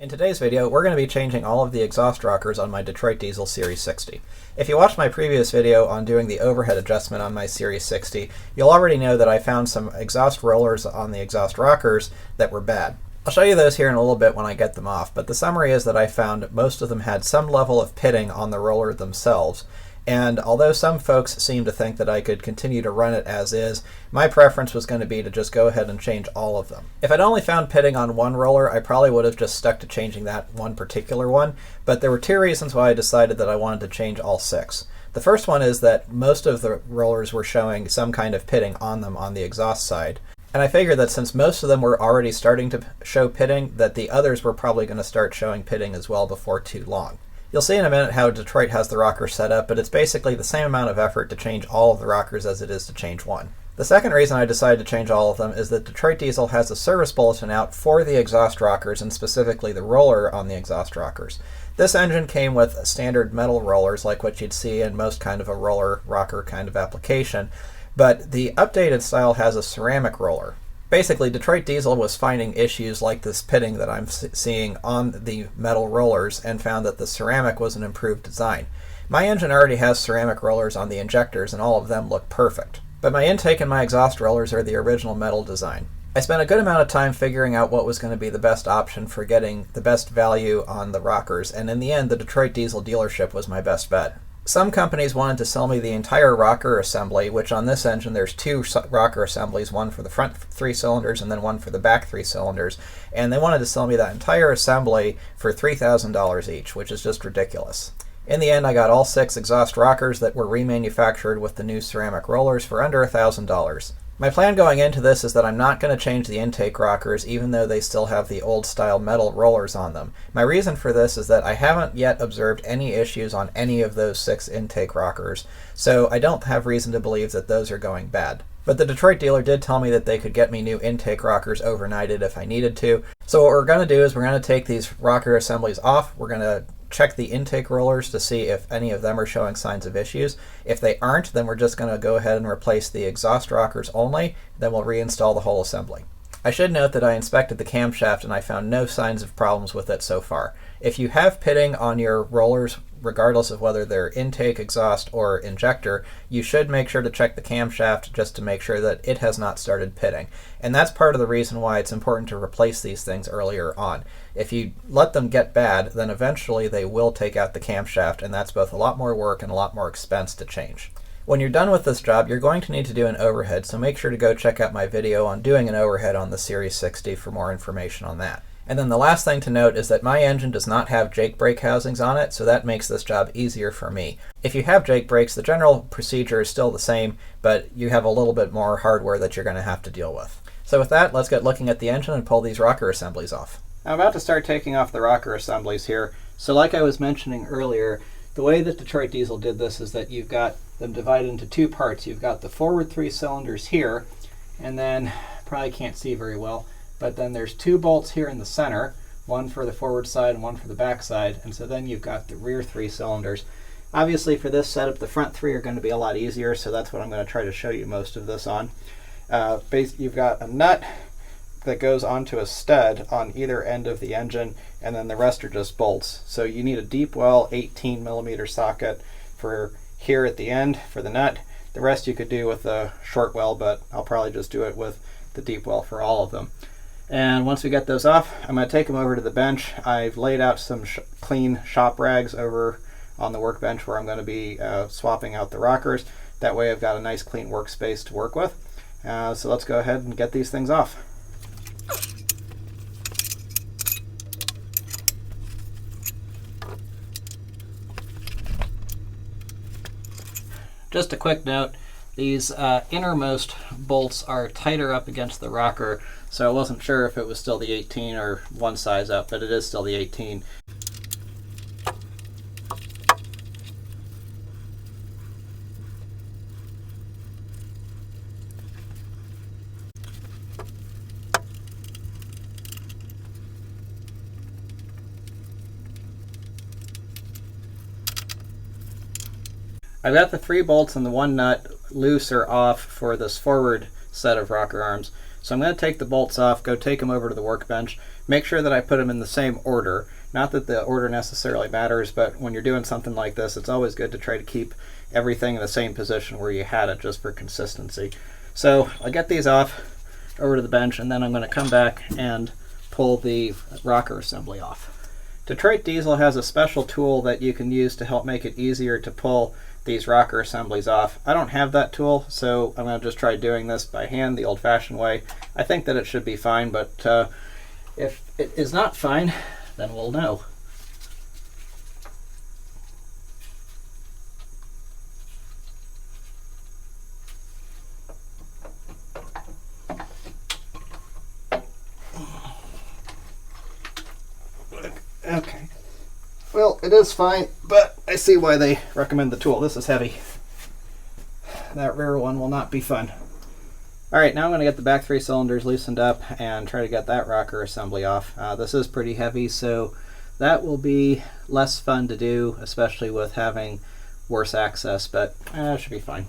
In today's video, we're going to be changing all of the exhaust rockers on my Detroit Diesel Series 60. If you watched my previous video on doing the overhead adjustment on my Series 60, you'll already know that I found some exhaust rollers on the exhaust rockers that were bad. I'll show you those here in a little bit when I get them off, but the summary is that I found most of them had some level of pitting on the roller themselves. And although some folks seem to think that I could continue to run it as is, my preference was going to be to just go ahead and change all of them. If I'd only found pitting on one roller, I probably would have just stuck to changing that one particular one, but there were two reasons why I decided that I wanted to change all six. The first one is that most of the rollers were showing some kind of pitting on them on the exhaust side. And I figured that since most of them were already starting to show pitting, that the others were probably going to start showing pitting as well before too long. You'll see in a minute how Detroit has the rocker set up, but it's basically the same amount of effort to change all of the rockers as it is to change one. The second reason I decided to change all of them is that Detroit Diesel has a service bulletin out for the exhaust rockers, and specifically the roller on the exhaust rockers. This engine came with standard metal rollers like what you'd see in most kind of a roller rocker kind of application, but the updated style has a ceramic roller. Basically, Detroit Diesel was finding issues like this pitting that I'm seeing on the metal rollers and found that the ceramic was an improved design. My engine already has ceramic rollers on the injectors and all of them look perfect. But my intake and my exhaust rollers are the original metal design. I spent a good amount of time figuring out what was going to be the best option for getting the best value on the rockers, and in the end the Detroit Diesel dealership was my best bet. Some companies wanted to sell me the entire rocker assembly, which on this engine there's two rocker assemblies, one for the front three cylinders and then one for the back three cylinders, and they wanted to sell me that entire assembly for $3,000 each, which is just ridiculous. In the end, I got all six exhaust rockers that were remanufactured with the new ceramic rollers for under $1,000. My plan going into this is that I'm not going to change the intake rockers even though they still have the old style metal rollers on them. My reason for this is that I haven't yet observed any issues on any of those six intake rockers, so I don't have reason to believe that those are going bad. But the Detroit dealer did tell me that they could get me new intake rockers overnighted if I needed to. So what we're going to do is we're going to take these rocker assemblies off. We're going to check the intake rollers to see if any of them are showing signs of issues. If they aren't, then we're just going to go ahead and replace the exhaust rockers only, then we'll reinstall the whole assembly. I should note that I inspected the camshaft and I found no signs of problems with it so far. If you have pitting on your rollers, regardless of whether they're intake, exhaust, or injector, you should make sure to check the camshaft just to make sure that it has not started pitting. And that's part of the reason why it's important to replace these things earlier on. If you let them get bad, then eventually they will take out the camshaft, and that's both a lot more work and a lot more expense to change. When you're done with this job, you're going to need to do an overhead, so make sure to go check out my video on doing an overhead on the Series 60 for more information on that. And then the last thing to note is that my engine does not have Jake brake housings on it, so that makes this job easier for me. If you have Jake brakes, the general procedure is still the same, but you have a little bit more hardware that you're going to have to deal with. So with that, let's get looking at the engine and pull these rocker assemblies off. I'm about to start taking off the rocker assemblies here. So like I was mentioning earlier, the way that Detroit Diesel did this is that you've got them divided into two parts. You've got the forward three cylinders here, and then, probably can't see very well, but then there's two bolts here in the center, one for the forward side and one for the back side, and so then you've got the rear three cylinders. Obviously for this setup, the front three are going to be a lot easier, so that's what I'm going to try to show you most of this on. You've got a nut that goes onto a stud on either end of the engine, and then the rest are just bolts. So you need a deep well 18mm socket for here at the end for the nut. The rest you could do with a short well, but I'll probably just do it with the deep well for all of them. And once we get those off, I'm going to take them over to the bench. I've laid out some clean shop rags over on the workbench where I'm going to be swapping out the rockers. That way I've got a nice clean workspace to work with. So let's go ahead and get these things off. Just a quick note, these innermost bolts are tighter up against the rocker, so I wasn't sure if it was still the 18 or one size up, but it is still the 18. I've got the three bolts and the one nut loose or off for this forward set of rocker arms. So I'm going to take the bolts off, go take them over to the workbench, make sure that I put them in the same order. Not that the order necessarily matters, but when you're doing something like this, it's always good to try to keep everything in the same position where you had it, just for consistency. So I'll get these off over to the bench, and then I'm going to come back and pull the rocker assembly off. Detroit Diesel has a special tool that you can use to help make it easier to pull these rocker assemblies off. I don't have that tool, so I'm going to just try doing this by hand the old-fashioned way. I think that it should be fine, but if it is not fine, then we'll know. Okay. Well, it is fine, but I see why they recommend the tool. This is heavy. That rear one will not be fun. Alright, now I'm going to get the back 3 cylinders loosened up and try to get that rocker assembly off. This is pretty heavy, so that will be less fun to do, especially with having worse access, but it should be fine.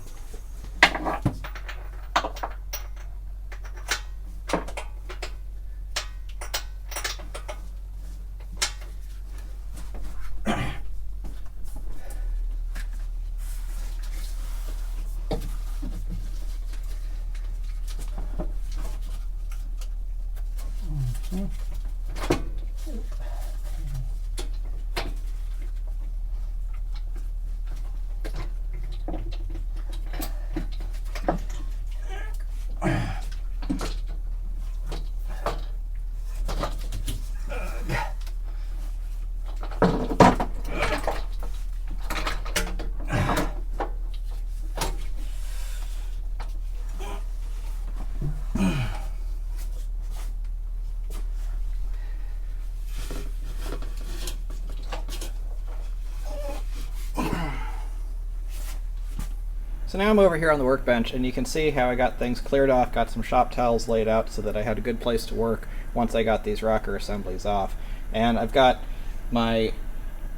So now I'm over here on the workbench, and you can see how I got things cleared off, got some shop towels laid out so that I had a good place to work once I got these rocker assemblies off. And I've got my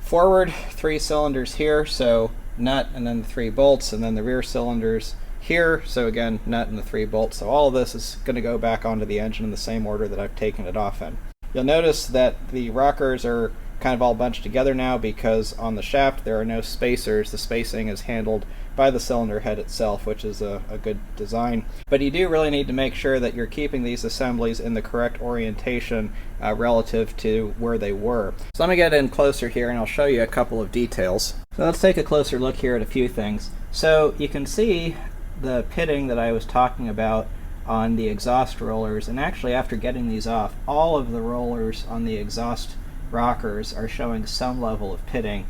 forward 3 cylinders here, so nut and then the 3 bolts, and then the rear cylinders here, so again, nut and the 3 bolts. So all of this is going to go back onto the engine in the same order that I've taken it off in. You'll notice that the rockers are kind of all bunched together now because on the shaft there are no spacers. The spacing is handled by the cylinder head itself, which is a good design. But you do really need to make sure that you're keeping these assemblies in the correct orientation relative to where they were. So let me get in closer here and I'll show you a couple of details. So let's take a closer look here at a few things. So you can see the pitting that I was talking about on the exhaust rollers, and actually after getting these off, all of the rollers on the exhaust rockers are showing some level of pitting.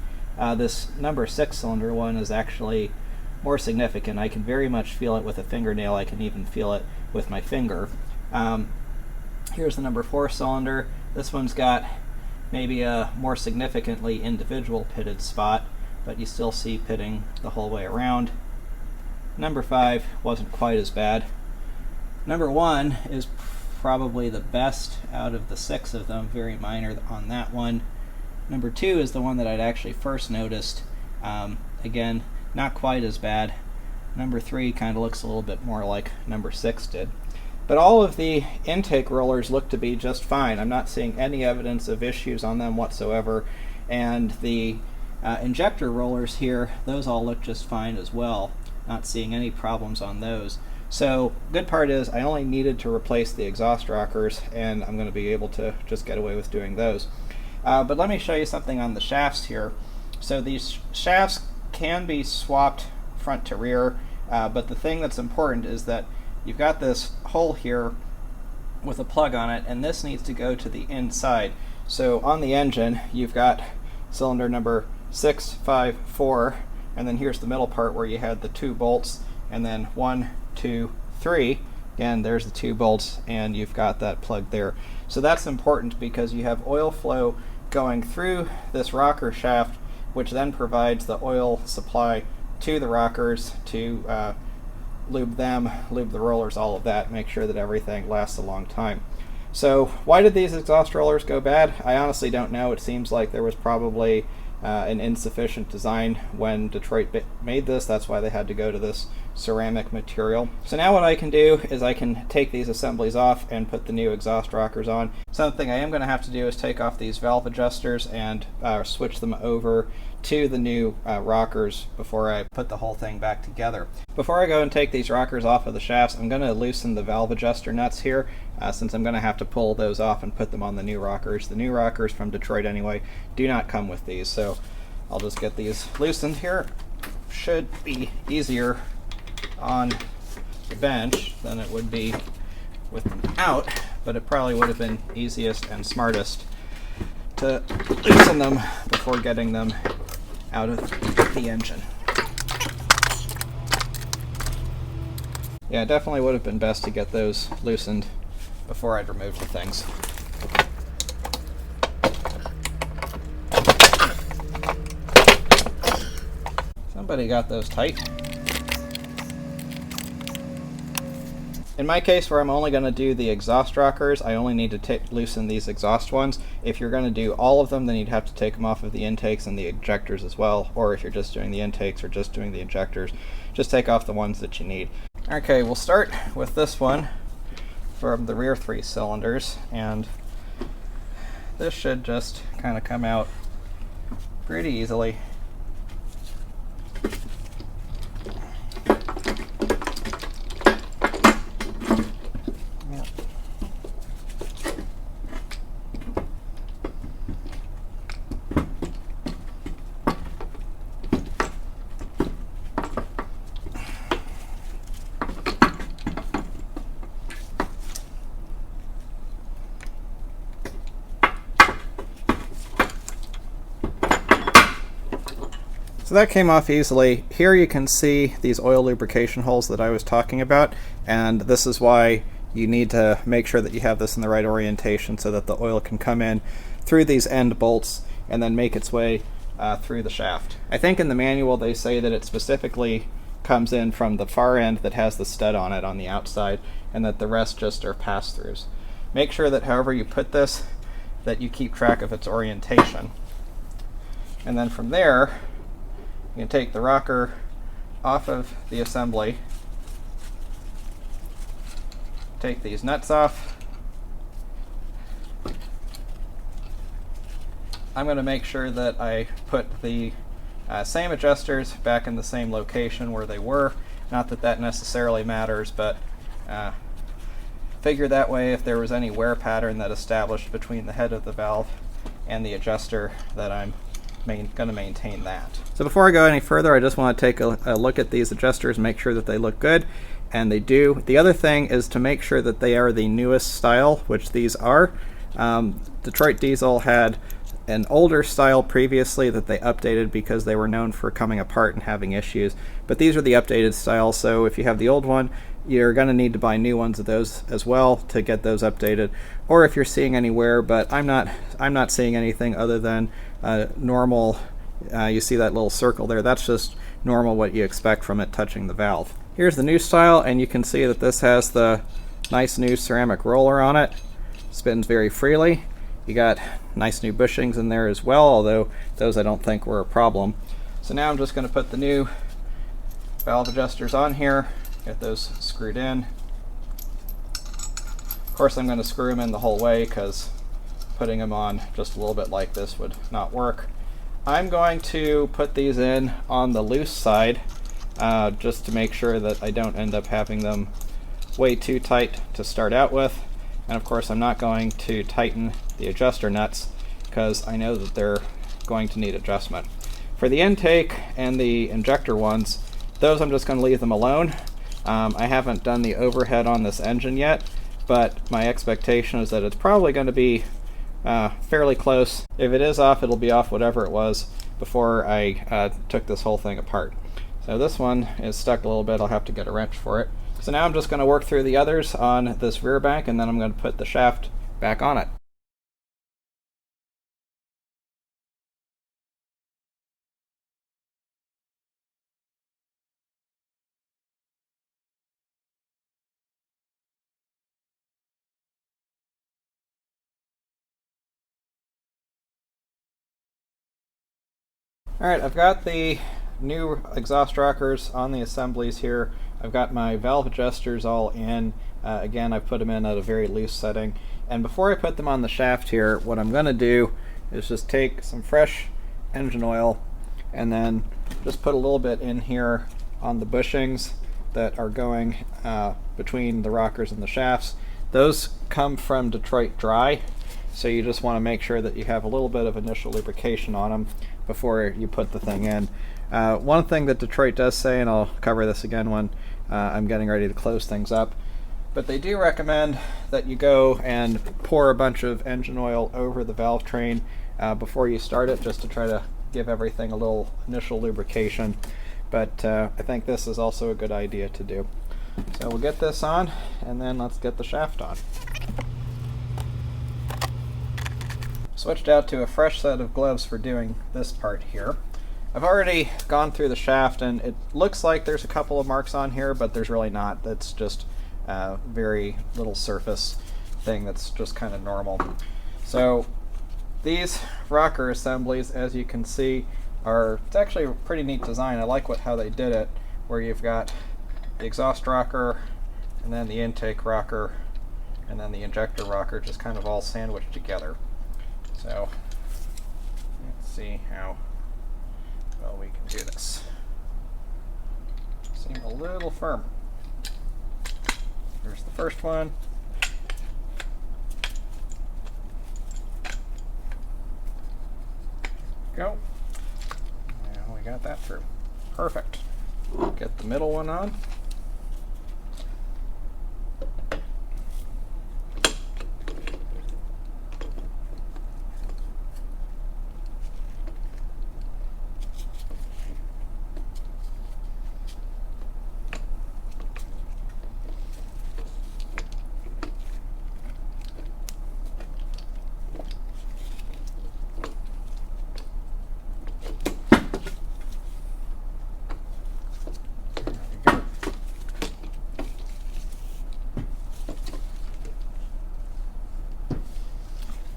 This number 6 cylinder one is actually more significant. I can very much feel it with a fingernail. I can even feel it with my finger. Here's the number 4 cylinder. This one's got maybe a more significantly individual pitted spot, but you still see pitting the whole way around. Number 5 wasn't quite as bad. Number 1 is probably the best out of the 6 of them, very minor on that one. Number 2 is the one that I'd actually first noticed. Again, not quite as bad. Number 3 kind of looks a little bit more like number 6 did. But all of the intake rollers look to be just fine. I'm not seeing any evidence of issues on them whatsoever. And the injector rollers here, those all look just fine as well. Not seeing any problems on those. So good part is I only needed to replace the exhaust rockers, and I'm going to be able to just get away with doing those. But let me show you something on the shafts here. So these shafts can be swapped front to rear, but the thing that's important is that you've got this hole here with a plug on it, and this needs to go to the inside. So on the engine, you've got cylinder number 6, 5, 4, and then here's the middle part where you had the 2 bolts, and then 1, 2, 3. Again, there's the 2 bolts, and you've got that plug there. So that's important because you have oil flow going through this rocker shaft, which then provides the oil supply to the rockers to lube them, lube the rollers, all of that, make sure that everything lasts a long time. So why did these exhaust rollers go bad? I honestly don't know. It seems like there was probably an insufficient design when Detroit made this. That's why they had to go to this ceramic material. So now what I can do is I can take these assemblies off and put the new exhaust rockers on. Something I am going to have to do is take off these valve adjusters and switch them over to the new rockers before I put the whole thing back together. Before I go and take these rockers off of the shafts, I'm going to loosen the valve adjuster nuts here, since I'm going to have to pull those off and put them on the new rockers. The new rockers from Detroit anyway do not come with these, so I'll just get these loosened here. Should be easier on the bench than it would be with them out, but it probably would have been easiest and smartest to loosen them before getting them out of the engine. Yeah, it definitely would have been best to get those loosened before I'd removed the things. Somebody got those tight. In my case, where I'm only going to do the exhaust rockers, I only need to loosen these exhaust ones. If you're going to do all of them, then you'd have to take them off of the intakes and the injectors as well. Or if you're just doing the intakes or just doing the injectors, just take off the ones that you need. Okay, we'll start with this one from the rear 3 cylinders, and this should just kind of come out pretty easily. So that came off easily. Here you can see these oil lubrication holes that I was talking about, and this is why you need to make sure that you have this in the right orientation so that the oil can come in through these end bolts and then make its way through the shaft. I think in the manual they say that it specifically comes in from the far end that has the stud on it on the outside, and that the rest just are pass-throughs. Make sure that however you put this, that you keep track of its orientation. And then from there, you can take the rocker off of the assembly, take these nuts off. I'm going to make sure that I put the same adjusters back in the same location where they were. Not that that necessarily matters, but figure that way if there was any wear pattern that established between the head of the valve and the adjuster, that I'm going to maintain that. So before I go any further, I just want to take a look at these adjusters and make sure that they look good, and they do. The other thing is to make sure that they are the newest style, which these are. Detroit Diesel had an older style previously that they updated because they were known for coming apart and having issues, but these are the updated styles. So if you have the old one, you're going to need to buy new ones of those as well to get those updated. Or if you're seeing any wear, but I'm not seeing anything other than normal. You see that little circle there, that's just normal what you expect from it touching the valve. Here's the new style, and you can see that this has the nice new ceramic roller on it. Spins very freely. You got nice new bushings in there as well, although those I don't think were a problem. So now I'm just going to put the new valve adjusters on here, get those screwed in. Of course I'm going to screw them in the whole way because putting them on just a little bit like this would not work. I'm going to put these in on the loose side just to make sure that I don't end up having them way too tight to start out with. And of course I'm not going to tighten the adjuster nuts because I know that they're going to need adjustment. For the intake and the injector ones, those I'm just going to leave them alone. I haven't done the overhead on this engine yet, but my expectation is that it's probably going to be fairly close. If it is off, it'll be off whatever it was before I took this whole thing apart. So this one is stuck a little bit. I'll have to get a wrench for it. So now I'm just going to work through the others on this rear bank, and then I'm going to put the shaft back on it. Alright, I've got the new exhaust rockers on the assemblies here. I've got my valve adjusters all in. Again, I've put them in at a very loose setting. And before I put them on the shaft here, what I'm going to do is just take some fresh engine oil and then just put a little bit in here on the bushings that are going between the rockers and the shafts. Those come from Detroit Dry, so you just want to make sure that you have a little bit of initial lubrication on them before you put the thing in. One thing that Detroit does say, and I'll cover this again when I'm getting ready to close things up, but they do recommend that you go and pour a bunch of engine oil over the valve train before you start it, just to try to give everything a little initial lubrication. But I think this is also a good idea to do. So we'll get this on, and then let's get the shaft on. Switched out to a fresh set of gloves for doing this part here. I've already gone through the shaft, and it looks like there's a couple of marks on here, but there's really not. That's just a very little surface thing that's just kind of normal. So these rocker assemblies, as you can see, it's actually a pretty neat design. I like how they did it, where you've got the exhaust rocker, and then the intake rocker, and then the injector rocker, just kind of all sandwiched together. So let's see how well we can do this. Seem a little firm. Here's the first one. Go. And we got that through. Perfect. Get the middle one on.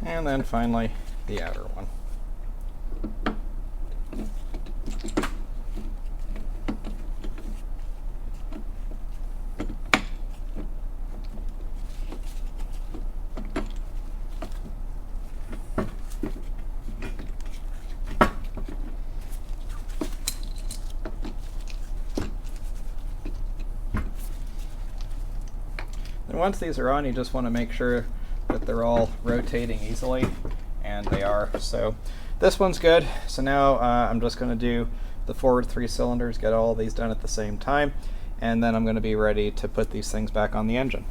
And then finally the outer one. And once these are on, you just want to make sure that they're all rotating easily, and they are. So this one's good. So now I'm just going to do the forward 3 cylinders, get all these done at the same time, and then I'm going to be ready to put these things back on the engine.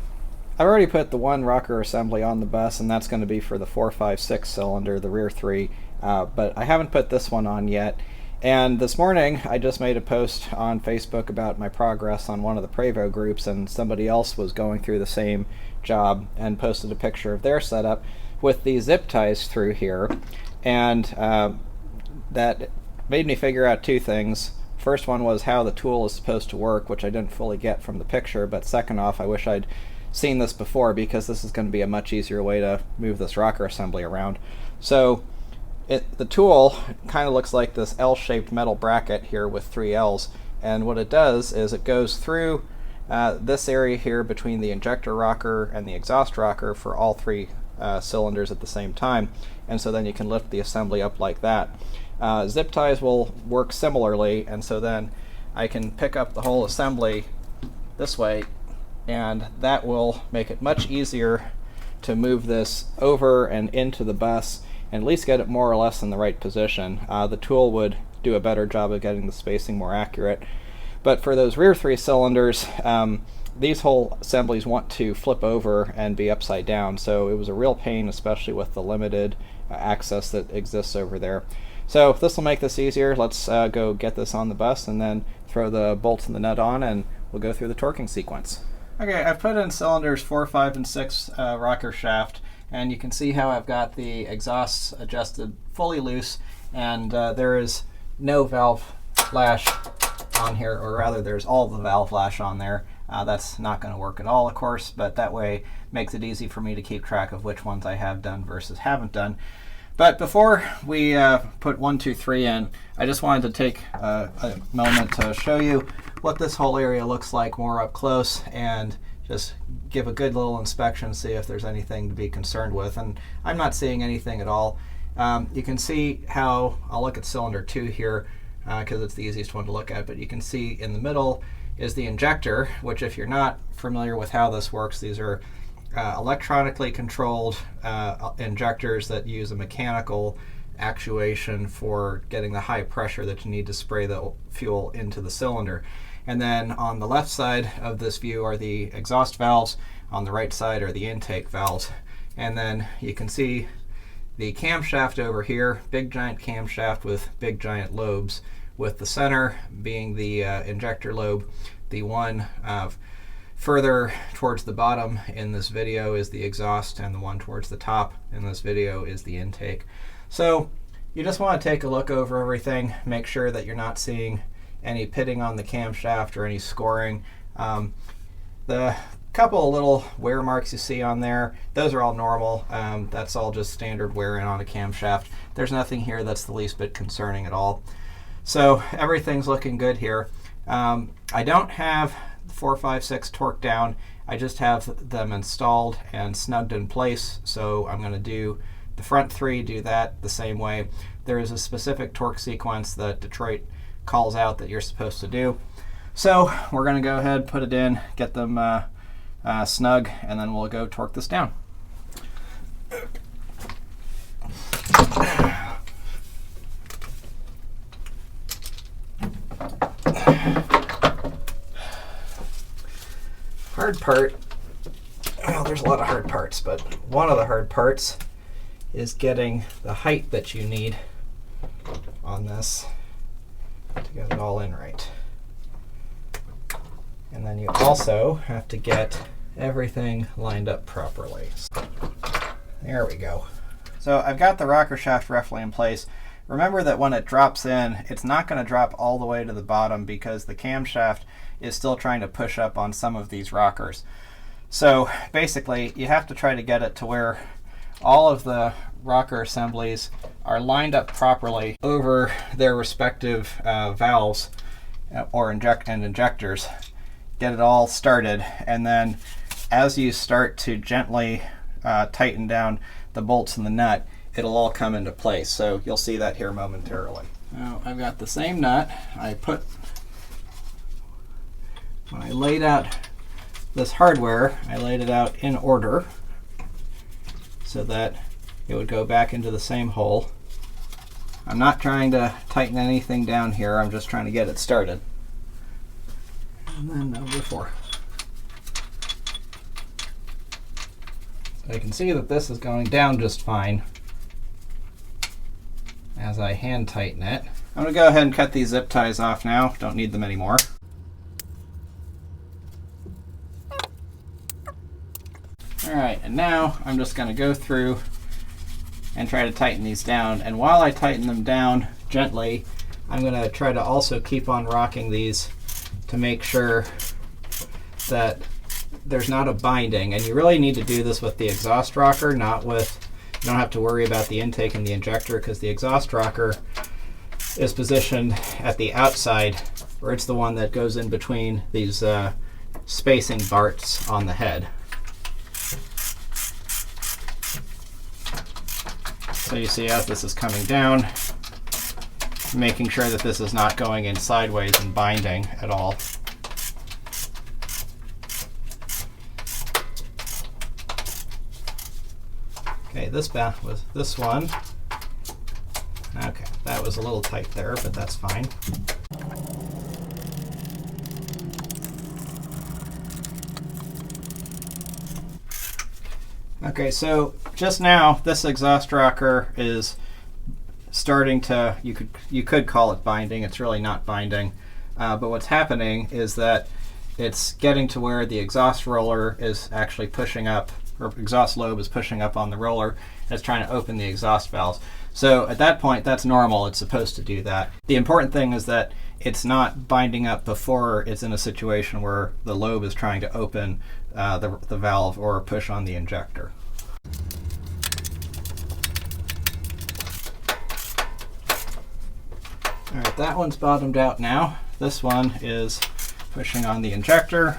I've already put the one rocker assembly on the bus, and that's going to be for the 4, 5, 6 cylinder, the rear 3, but I haven't put this one on yet. And this morning I just made a post on Facebook about my progress on one of the Prevost groups, and somebody else was going through the same job and posted a picture of their setup with these zip ties through here, and that made me figure out 2 things. First one was how the tool is supposed to work, which I didn't fully get from the picture, but second off, I wish I'd seen this before, because this is going to be a much easier way to move this rocker assembly around. So the tool kind of looks like this L-shaped metal bracket here with 3 L's, and what it does is it goes through this area here between the injector rocker and the exhaust rocker for all 3 cylinders at the same time, and so then you can lift the assembly up like that. Zip ties will work similarly, and so then I can pick up the whole assembly this way, and that will make it much easier to move this over and into the bus, and at least get it more or less in the right position. The tool would do a better job of getting the spacing more accurate. But for those rear 3 cylinders, these whole assemblies want to flip over and be upside down, so it was a real pain, especially with the limited access that exists over there. So this will make this easier. Let's go get this on the bus and then throw the bolts and the nut on, and we'll go through the torquing sequence. Okay, I've put in cylinders 4, 5, and 6 rocker shaft, and you can see how I've got the exhausts adjusted fully loose, and there is no valve lash on here, or rather there's all the valve lash on there. That's not going to work at all, of course, but that way makes it easy for me to keep track of which ones I have done versus haven't done. But before we put 1, 2, 3 in, I just wanted to take a moment to show you what this whole area looks like more up close and just give a good little inspection, see if there's anything to be concerned with. And I'm not seeing anything at all. You can see how, I'll look at cylinder 2 here because it's the easiest one to look at, but you can see in the middle is the injector, which if you're not familiar with how this works, these are electronically controlled injectors that use a mechanical actuation for getting the high pressure that you need to spray the fuel into the cylinder. And then on the left side of this view are the exhaust valves, on the right side are the intake valves. And then you can see the camshaft over here, big giant camshaft with big giant lobes, with the center being the injector lobe. The one further towards the bottom in this video is the exhaust, and the one towards the top in this video is the intake. So you just want to take a look over everything, make sure that you're not seeing any pitting on the camshaft or any scoring. The couple of little wear marks you see on there, those are all normal. That's all just standard wearing on a camshaft. There's nothing here that's the least bit concerning at all. So everything's looking good here. I don't have 4, 5, 6 torque down. I just have them installed and snugged in place. So I'm going to do the front 3, do that the same way. There is a specific torque sequence that Detroit calls out that you're supposed to do. So we're going to go ahead, put it in, get them snug, and then we'll go torque this down. Hard part, well, there's a lot of hard parts, but one of the hard parts is getting the height that you need on this to get it all in right. And then you also have to get everything lined up properly. There we go. So I've got the rocker shaft roughly in place. Remember that when it drops in, it's not going to drop all the way to the bottom because the camshaft is still trying to push up on some of these rockers. So basically, you have to try to get it to where all of the rocker assemblies are lined up properly over their respective valves or injectors. Get it all started, and then as you start to gently tighten down the bolts and the nut, it'll all come into place. So you'll see that here momentarily. Now I've got the same nut. When I laid out this hardware, I laid it out in order so that it would go back into the same hole. I'm not trying to tighten anything down here, I'm just trying to get it started. And then number 4. So I can see that this is going down just fine as I hand tighten it. I'm going to go ahead and cut these zip ties off now, don't need them anymore. Alright, and now I'm just going to go through and try to tighten these down. And while I tighten them down gently, I'm going to try to also keep on rocking these to make sure that there's not a binding. And you really need to do this with the exhaust rocker, not with, you don't have to worry about the intake and the injector, because the exhaust rocker is positioned at the outside, or it's the one that goes in between these spacing barts on the head. So you see as this is coming down, making sure that this is not going in sideways and binding at all. Okay, this was this one. Okay, that was a little tight there, but that's fine. Okay, so just now this exhaust rocker is starting to, you could call it binding. It's really not binding, but what's happening is that it's getting to where the exhaust roller is actually pushing up, or exhaust lobe is pushing up on the roller, and it's trying to open the exhaust valves. So at that point, that's normal. It's supposed to do that. The important thing is that it's not binding up before it's in a situation where the lobe is trying to open the valve or push on the injector. All right, that one's bottomed out now. This one is pushing on the injector,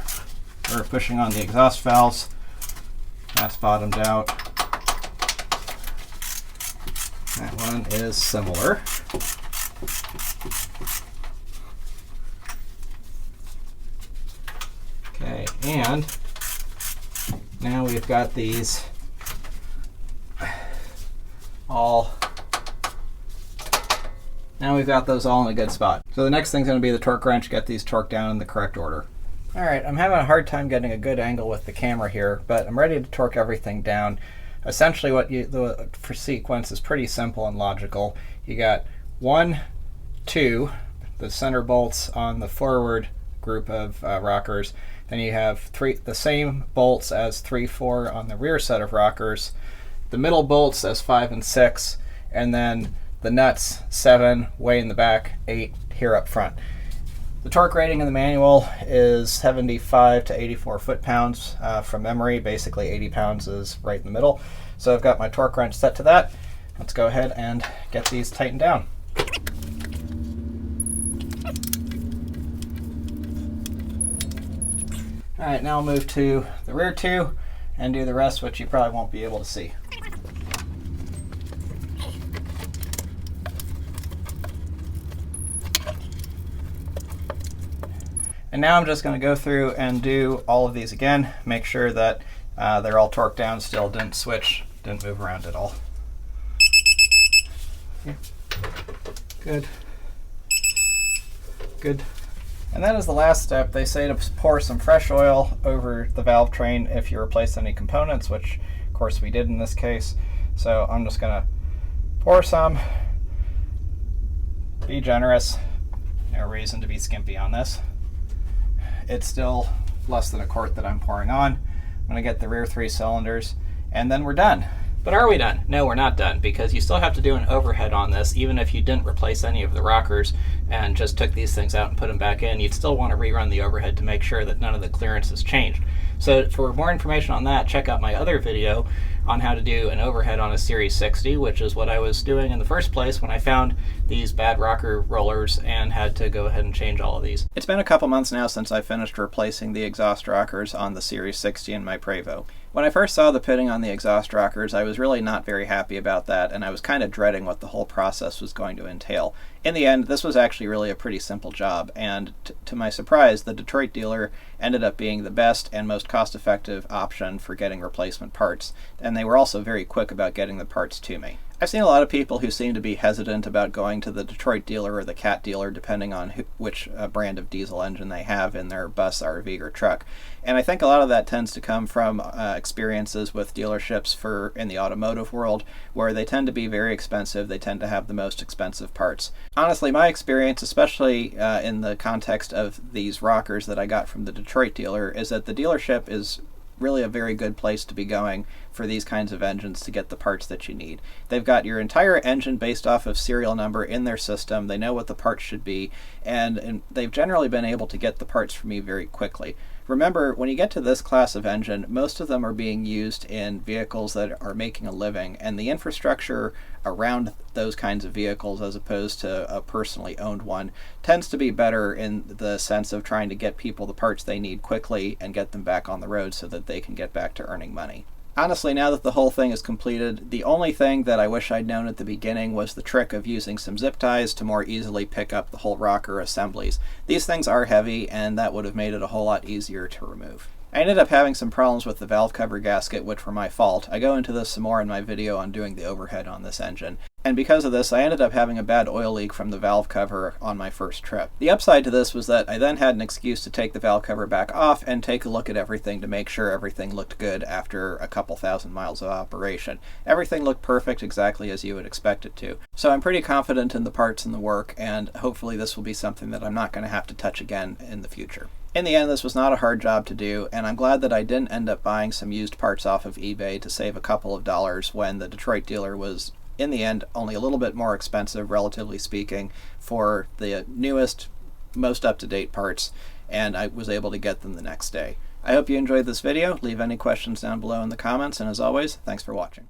or pushing on the exhaust valves. That's bottomed out. That one is similar. Okay, and now we've got these all. Now we've got those all in a good spot. So the next thing's going to be the torque wrench, get these torqued down in the correct order. All right, I'm having a hard time getting a good angle with the camera here, but I'm ready to torque everything down. Essentially the sequence is pretty simple and logical. You got 1, 2, the center bolts on the forward group of rockers. Then you have the same bolts as 3, 4 on the rear set of rockers. The middle bolts as 5 and 6, and then the nuts 7 way in the back, 8 here up front. The torque rating in the manual is 75 to 84 foot-pounds from memory. Basically 80 pounds is right in the middle. So I've got my torque wrench set to that. Let's go ahead and get these tightened down. All right, now I'll move to the rear two and do the rest, which you probably won't be able to see. And now I'm just going to go through and do all of these again, make sure that they're all torqued down still, didn't switch, didn't move around at all. Okay. Good. Good. And that is the last step. They say to pour some fresh oil over the valve train if you replace any components, which of course we did in this case. So I'm just going to pour some. Be generous. No reason to be skimpy on this. It's still less than a quart that I'm pouring on. I'm going to get the rear 3 cylinders, and then we're done. But are we done? No, we're not done, because you still have to do an overhead on this. Even if you didn't replace any of the rockers and just took these things out and put them back in, you'd still want to rerun the overhead to make sure that none of the clearance has changed. So for more information on that, check out my other video on how to do an overhead on a Series 60, which is what I was doing in the first place when I found these bad rocker rollers and had to go ahead and change all of these. It's been a couple months now since I finished replacing the exhaust rockers on the Series 60 in my Prevost. When I first saw the pitting on the exhaust rockers, I was really not very happy about that, and I was kind of dreading what the whole process was going to entail. In the end, this was actually really a pretty simple job, and to my surprise, the Detroit dealer ended up being the best and most cost-effective option for getting replacement parts, and they were also very quick about getting the parts to me. I've seen a lot of people who seem to be hesitant about going to the Detroit dealer or the Cat dealer, depending on which brand of diesel engine they have in their bus, RV, or truck. And I think a lot of that tends to come from experiences with dealerships in the automotive world, where they tend to be very expensive. They tend to have the most expensive parts. Honestly, my experience, especially in the context of these rockers that I got from the Detroit dealer, is that the dealership is really a very good place to be going for these kinds of engines to get the parts that you need. They've got your entire engine based off of serial number in their system. They know what the parts should be, and they've generally been able to get the parts for me very quickly. Remember, when you get to this class of engine, most of them are being used in vehicles that are making a living, and the infrastructure around those kinds of vehicles, as opposed to a personally owned one, tends to be better in the sense of trying to get people the parts they need quickly and get them back on the road so that they can get back to earning money. Honestly, now that the whole thing is completed, the only thing that I wish I'd known at the beginning was the trick of using some zip ties to more easily pick up the whole rocker assemblies. These things are heavy, and that would have made it a whole lot easier to remove. I ended up having some problems with the valve cover gasket, which were my fault. I go into this some more in my video on doing the overhead on this engine. And because of this, I ended up having a bad oil leak from the valve cover on my first trip. The upside to this was that I then had an excuse to take the valve cover back off and take a look at everything to make sure everything looked good after a couple thousand miles of operation. Everything looked perfect, exactly as you would expect it to. So I'm pretty confident in the parts and the work, and hopefully this will be something that I'm not going to have to touch again in the future. In the end, this was not a hard job to do, and I'm glad that I didn't end up buying some used parts off of eBay to save a couple of dollars when the Detroit dealer was, in the end, only a little bit more expensive, relatively speaking, for the newest, most up-to-date parts, and I was able to get them the next day. I hope you enjoyed this video. Leave any questions down below in the comments, and as always, thanks for watching.